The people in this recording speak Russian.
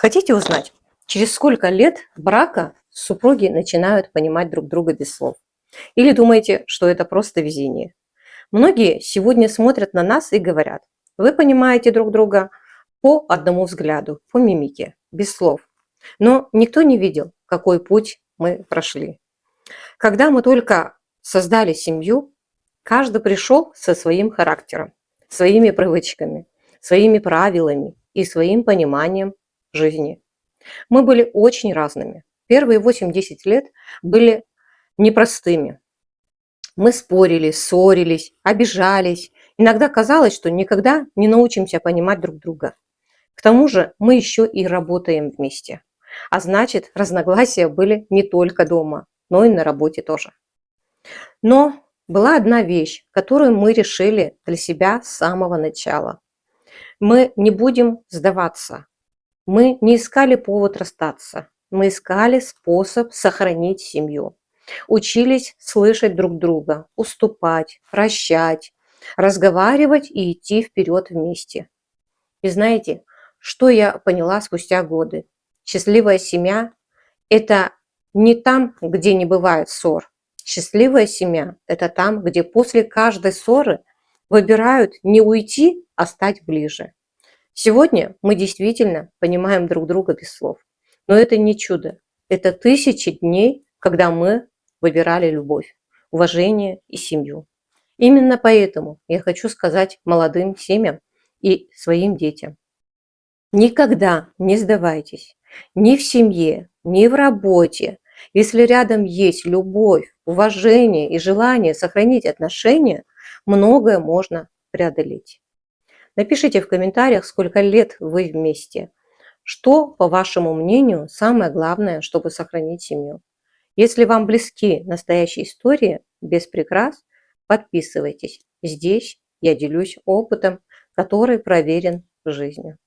Хотите узнать, через сколько лет брака супруги начинают понимать друг друга без слов? Или думаете, что это просто везение? Многие сегодня смотрят на нас и говорят: вы понимаете друг друга по одному взгляду, по мимике, без слов. Но никто не видел, какой путь мы прошли. Когда мы только создали семью, каждый пришел со своим характером, своими привычками, своими правилами и своим пониманием жизни. Мы были очень разными. Первые 8-10 лет были непростыми. Мы спорили, ссорились, обижались. Иногда казалось, что никогда не научимся понимать друг друга. К тому же мы еще и работаем вместе. А значит, разногласия были не только дома, но и на работе тоже. Но была одна вещь, которую мы решили для себя с самого начала. Мы не будем сдаваться. Мы не искали повод расстаться. Мы искали способ сохранить семью. Учились слышать друг друга, уступать, прощать, разговаривать и идти вперед вместе. И знаете, что я поняла спустя годы? Счастливая семья – это не там, где не бывает ссор. Счастливая семья – это там, где после каждой ссоры выбирают не уйти, а стать ближе. Сегодня мы действительно понимаем друг друга без слов. Но это не чудо. Это тысячи дней, когда мы выбирали любовь, уважение и семью. Именно поэтому я хочу сказать молодым семьям и своим детям: никогда не сдавайтесь ни в семье, ни в работе. Если рядом есть любовь, уважение и желание сохранить отношения, многое можно преодолеть. Напишите в комментариях, сколько лет вы вместе. Что, по вашему мнению, самое главное, чтобы сохранить семью? Если вам близки настоящие истории без прикрас, подписывайтесь. Здесь я делюсь опытом, который проверен в жизни.